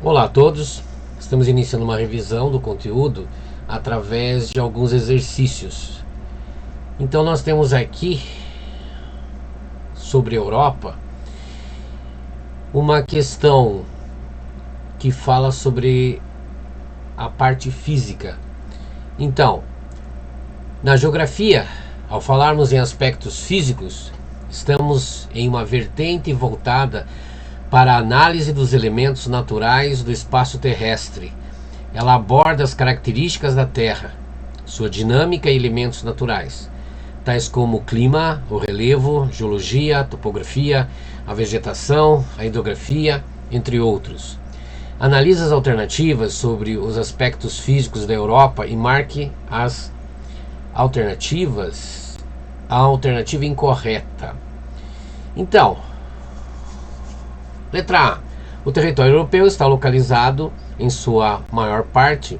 Olá a todos, estamos iniciando uma revisão do conteúdo através de alguns exercícios. Então nós temos aqui, sobre a Europa, uma questão que fala sobre a parte física. Então, na geografia, ao falarmos em aspectos físicos, estamos em uma vertente voltada para a análise dos elementos naturais do espaço terrestre. Ela aborda as características da Terra, sua dinâmica e elementos naturais, tais como o clima, o relevo, geologia, a topografia, a vegetação, a hidrografia, entre outros. Analise as alternativas sobre os aspectos físicos da Europa e marque as alternativas, a alternativa incorreta. Então, letra A. O território europeu está localizado, em sua maior parte,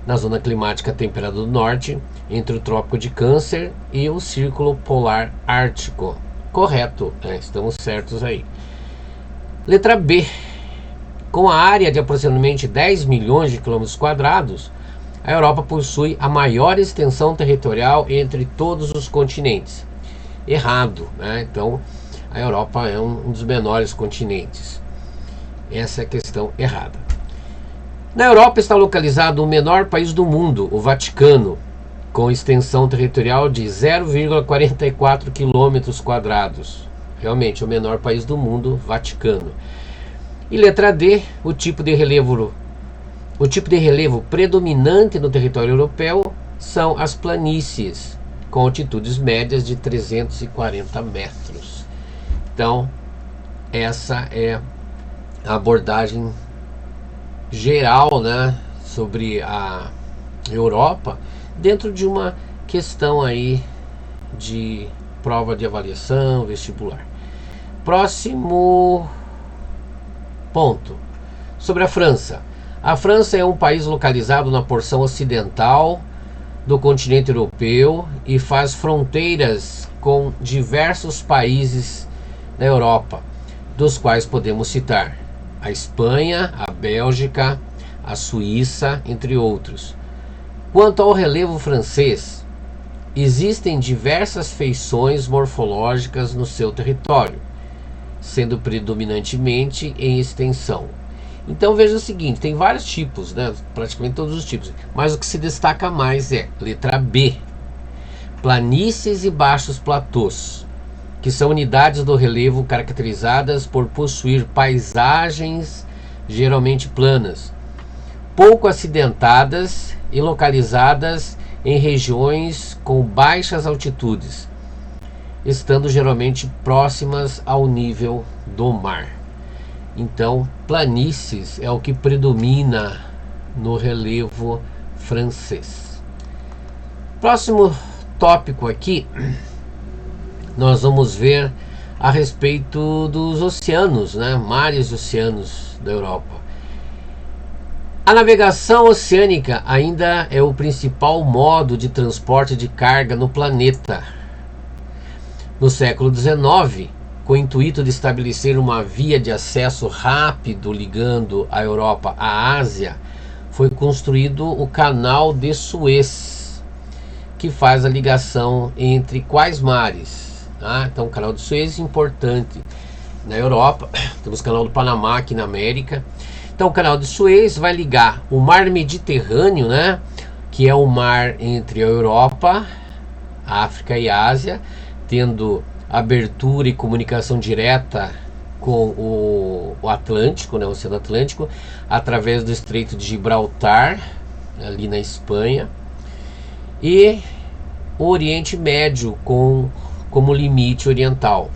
na zona climática temperada do norte, entre o Trópico de Câncer e o Círculo Polar Ártico. Correto, estamos certos aí. Letra B. Com a área de aproximadamente 10 milhões de quilômetros quadrados, a Europa possui a maior extensão territorial entre todos os continentes. Errado, Então, a Europa é um dos menores continentes. Essa é a questão errada. Na Europa está localizado o menor país do mundo, o Vaticano, com extensão territorial de 0,44 quilômetros quadrados. Realmente, o menor país do mundo, Vaticano. E letra D, o tipo de relevo predominante no território europeu são as planícies, com altitudes médias de 340 metros. Então, essa é a abordagem geral, sobre a Europa, dentro de uma questão aí de prova de avaliação vestibular. Próximo ponto, sobre a França. A França é um país localizado na porção ocidental do continente europeu e faz fronteiras com diversos países da Europa, dos quais podemos citar a Espanha, a Bélgica, a Suíça, entre outros. Quanto ao relevo francês, existem diversas feições morfológicas no seu território, sendo predominantemente em extensão. Então veja o seguinte, tem vários tipos, praticamente todos os tipos, mas o que se destaca mais é letra B, planícies e baixos platôs, que são unidades do relevo caracterizadas por possuir paisagens geralmente planas, pouco acidentadas e localizadas em regiões com baixas altitudes, estando geralmente próximas ao nível do mar. Então, planícies é o que predomina no relevo francês. Próximo tópico aqui, nós vamos ver a respeito dos oceanos, mares e oceanos da Europa. A navegação oceânica ainda é o principal modo de transporte de carga no planeta. No século XIX, com o intuito de estabelecer uma via de acesso rápido ligando a Europa à Ásia, foi construído o Canal de Suez, que faz a ligação entre quais mares? Então, o Canal de Suez é importante na Europa. Temos o Canal do Panamá aqui na América. Então, o Canal de Suez vai ligar o Mar Mediterrâneo, que é o mar entre a Europa, a África e a Ásia, tendo abertura e comunicação direta com o Atlântico, o Oceano Atlântico, através do Estreito de Gibraltar, ali na Espanha, e o Oriente Médio como limite oriental,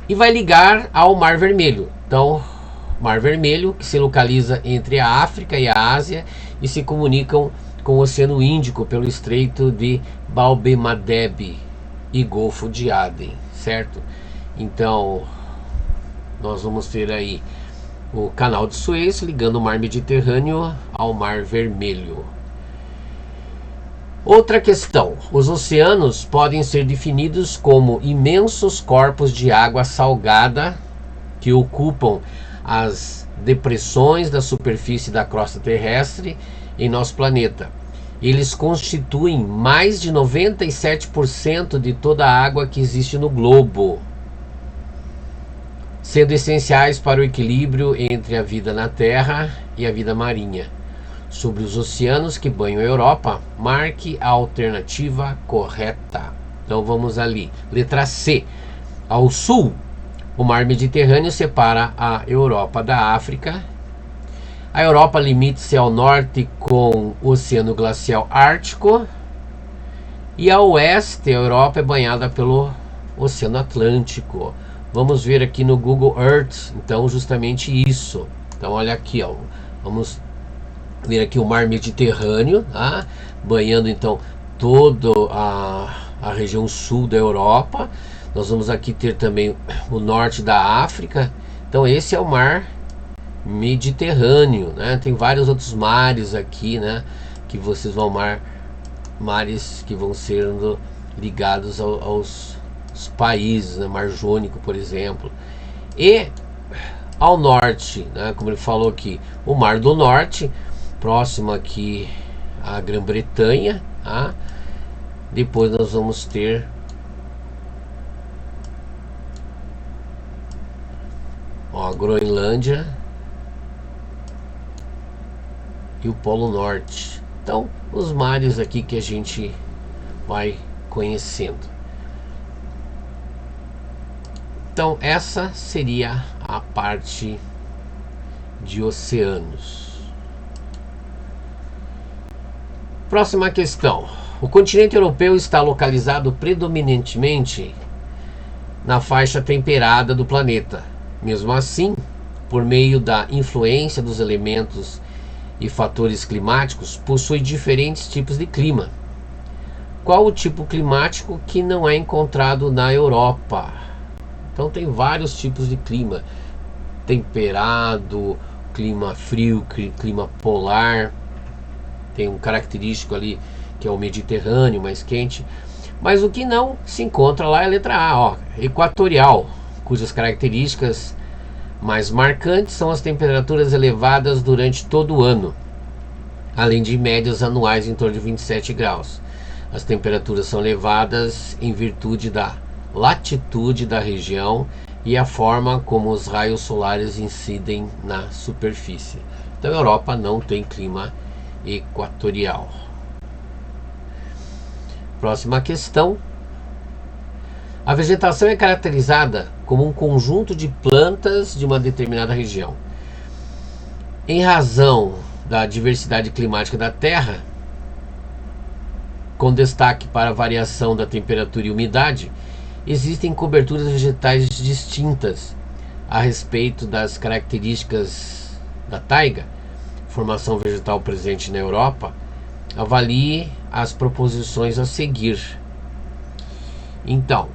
e vai ligar ao Mar Vermelho. Então, Mar Vermelho, que se localiza entre a África e a Ásia e se comunicam com o Oceano Índico pelo Estreito de Bab el-Mandeb e Golfo de Aden, certo? Então, nós vamos ter aí o Canal de Suez ligando o Mar Mediterrâneo ao Mar Vermelho. Outra questão: os oceanos podem ser definidos como imensos corpos de água salgada que ocupam as depressões da superfície da crosta terrestre em nosso planeta. Eles constituem mais de 97% de toda a água que existe no globo, sendo essenciais para o equilíbrio entre a vida na Terra e a vida marinha. Sobre os oceanos que banham a Europa, marque a alternativa correta. Então vamos ali. Letra C. Ao sul, o mar Mediterrâneo separa a Europa da África. A Europa limita-se ao norte com o Oceano Glacial Ártico. E ao oeste, a Europa é banhada pelo Oceano Atlântico. Vamos ver aqui no Google Earth, então, justamente isso. Então, olha aqui, ó. Vamos ver aqui o mar Mediterrâneo, tá? Banhando, então, toda a região sul da Europa. Nós vamos aqui ter também o norte da África. Então, esse é o mar Mediterrâneo, né? Tem vários outros mares aqui, né? Que vocês vão mares que vão sendo ligados aos países, né? Mar Jônico, por exemplo. E ao norte, né? Como ele falou aqui, o Mar do Norte, próximo aqui à Grã-Bretanha, tá? Depois nós vamos ter a Groenlândia e o Polo Norte. Então, os mares aqui que a gente vai conhecendo. Então, essa seria a parte de oceanos. Próxima questão. O continente europeu está localizado predominantemente na faixa temperada do planeta. Mesmo assim, por meio da influência dos elementos e fatores climáticos, possui diferentes tipos de clima. Qual o tipo climático que não é encontrado na Europa? Então tem vários tipos de clima: temperado, clima frio, clima polar. Tem um característico ali que é o Mediterrâneo, mais quente. Mas o que não se encontra lá é a letra A, ó, equatorial, cujas características mais marcantes são as temperaturas elevadas durante todo o ano, além de médias anuais em torno de 27 graus. As temperaturas são elevadas em virtude da latitude da região e a forma como os raios solares incidem na superfície. Então a Europa não tem clima equatorial. Próxima questão. A vegetação é caracterizada como um conjunto de plantas de uma determinada região. Em razão da diversidade climática da Terra, com destaque para a variação da temperatura e umidade, existem coberturas vegetais distintas a respeito das características da taiga, formação vegetal presente na Europa. Avalie as proposições a seguir. Então,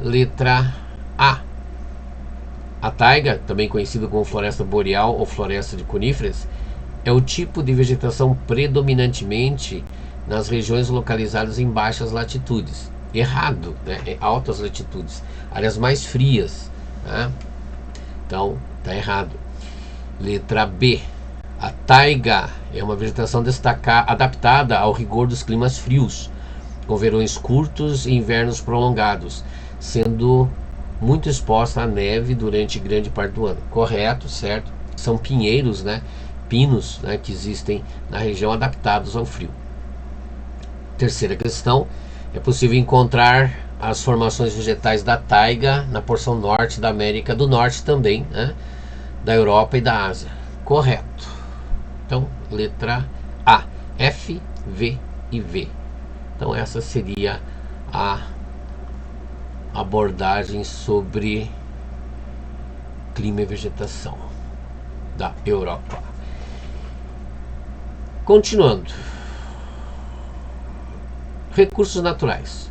letra A. A taiga, também conhecida como floresta boreal ou floresta de coníferas, é o tipo de vegetação predominantemente nas regiões localizadas em baixas latitudes. Errado, né? Em altas latitudes, áreas mais frias, né? Então, tá errado. Letra B. A taiga é uma vegetação adaptada ao rigor dos climas frios, com verões curtos e invernos prolongados, sendo muito exposta à neve durante grande parte do ano. Correto, certo? São pinheiros, né? Pinos, né? Que existem na região, adaptados ao frio. Terceira questão. É possível encontrar as formações vegetais da taiga na porção norte da América do Norte também, né? Da Europa e da Ásia. Correto. Então, letra A. F, V e V. Então, essa seria a abordagem sobre clima e vegetação da Europa. Continuando. Recursos naturais.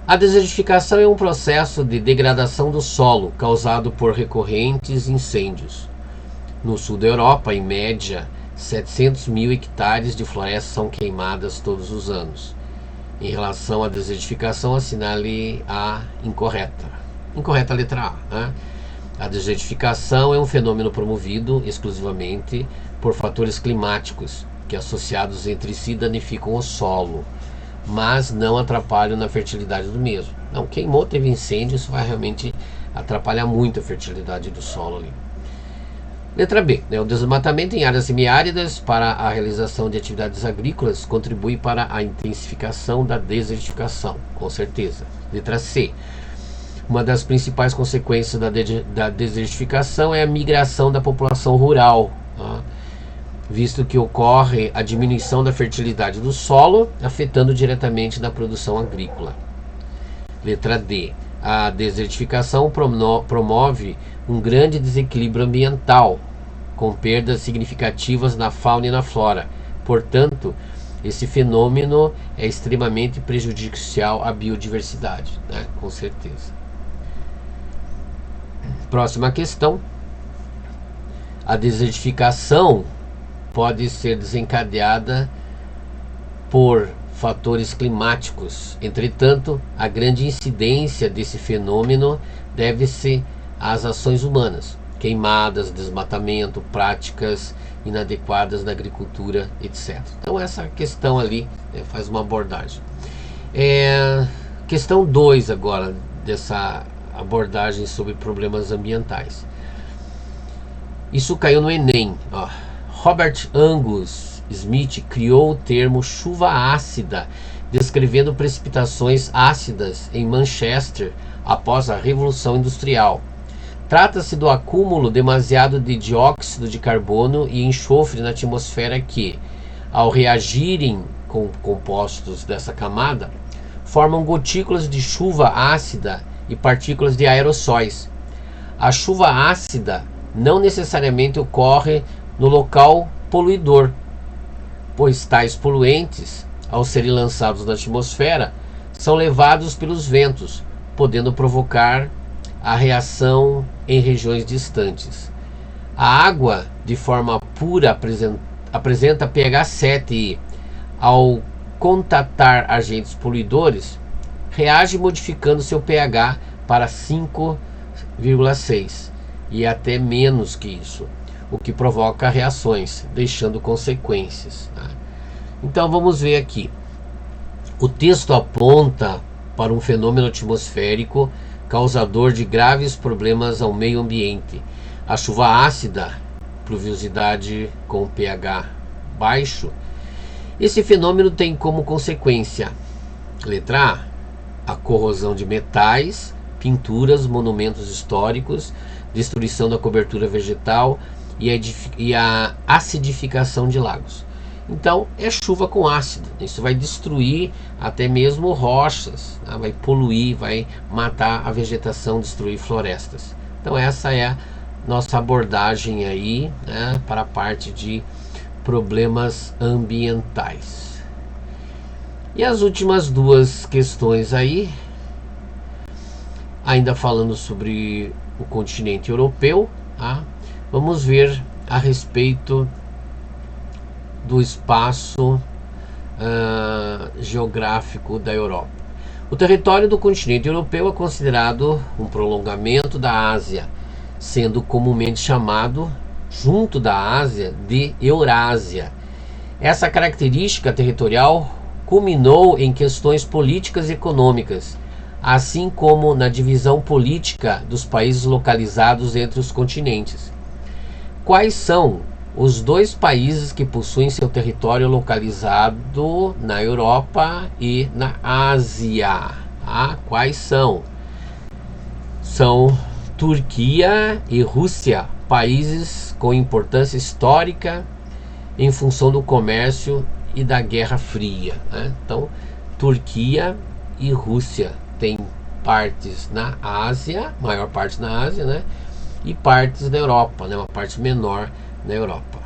A desertificação é um processo de degradação do solo causado por recorrentes incêndios. No sul da Europa, em média, 700 mil hectares de florestas são queimadas todos os anos. Em relação à desertificação, assinale a incorreta. Incorreta a letra A, né? A desertificação é um fenômeno promovido exclusivamente por fatores climáticos que, associados entre si, danificam o solo, mas não atrapalham na fertilidade do mesmo. Não, queimou, teve incêndio, isso vai realmente atrapalhar muito a fertilidade do solo ali. Letra B, né? O desmatamento em áreas semiáridas para a realização de atividades agrícolas contribui para a intensificação da desertificação, com certeza. Letra C, uma das principais consequências da desertificação é a migração da população rural, tá? Visto que ocorre a diminuição da fertilidade do solo, afetando diretamente na produção agrícola. Letra D, a desertificação promove um grande desequilíbrio ambiental, com perdas significativas na fauna e na flora. Portanto, esse fenômeno é extremamente prejudicial à biodiversidade, né? Com certeza. Próxima questão. A desertificação pode ser desencadeada por fatores climáticos. Entretanto, a grande incidência desse fenômeno deve-se às ações humanas, queimadas, desmatamento, práticas inadequadas na agricultura, etc. Então essa questão ali faz uma abordagem. Questão 2 agora, dessa abordagem sobre problemas ambientais. Isso caiu no Enem. Robert Angus Smith criou o termo chuva ácida, descrevendo precipitações ácidas em Manchester após a Revolução Industrial. Trata-se do acúmulo demasiado de dióxido de carbono e enxofre na atmosfera que, ao reagirem com compostos dessa camada, formam gotículas de chuva ácida e partículas de aerossóis. A chuva ácida não necessariamente ocorre no local poluidor, pois tais poluentes, ao serem lançados na atmosfera, são levados pelos ventos, podendo provocar a reação em regiões distantes. A água, de forma pura, apresenta pH 7 e, ao contatar agentes poluidores, reage modificando seu pH para 5,6 e até menos que isso, o que provoca reações, deixando consequências. Então vamos ver aqui. O texto aponta para um fenômeno atmosférico causador de graves problemas ao meio ambiente. A chuva ácida, pluviosidade com pH baixo. Esse fenômeno tem como consequência: letra A, a corrosão de metais, pinturas, monumentos históricos, destruição da cobertura vegetal e a acidificação de lagos. Então é chuva com ácido. Isso vai destruir até mesmo rochas, né? Vai poluir, vai matar a vegetação, destruir florestas. Então essa é a nossa abordagem aí, né, para a parte de problemas ambientais. E as últimas duas questões aí, ainda falando sobre o continente europeu, tá? Vamos ver a respeito do espaço geográfico da Europa. O território do continente europeu é considerado um prolongamento da Ásia, sendo comumente chamado, junto da Ásia, de Eurásia. Essa característica territorial culminou em questões políticas e econômicas, assim como na divisão política dos países localizados entre os continentes. Quais são os dois países que possuem seu território localizado na Europa e na Ásia? Quais são? São Turquia e Rússia, países com importância histórica em função do comércio e da Guerra Fria, né? Então, Turquia e Rússia têm partes na Ásia, maior parte na Ásia, né? E partes da Europa, né? Uma parte menor na Europa.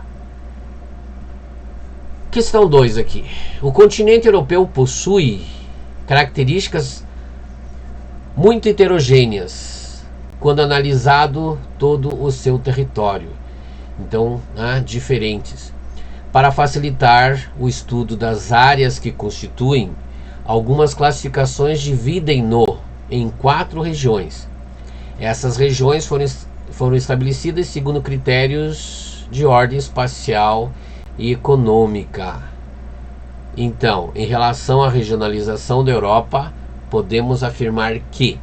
Questão 2 aqui. O continente europeu possui características muito heterogêneas quando analisado todo o seu território. Então, diferentes. Para facilitar o estudo das áreas que constituem, algumas classificações dividem-no em 4 regiões. Essas regiões foram estabelecidas segundo critérios de ordem espacial e econômica. Então, em relação à regionalização da Europa, podemos afirmar que: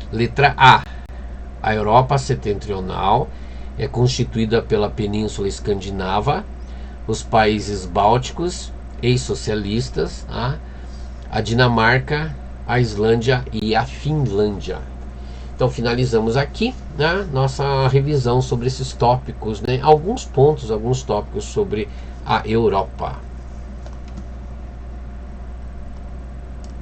letra A, a Europa setentrional é constituída pela Península Escandinava, os países bálticos, ex-socialistas, a Dinamarca, a Islândia e a Finlândia. Então finalizamos aqui, né, nossa revisão sobre esses tópicos, né, alguns tópicos sobre a Europa.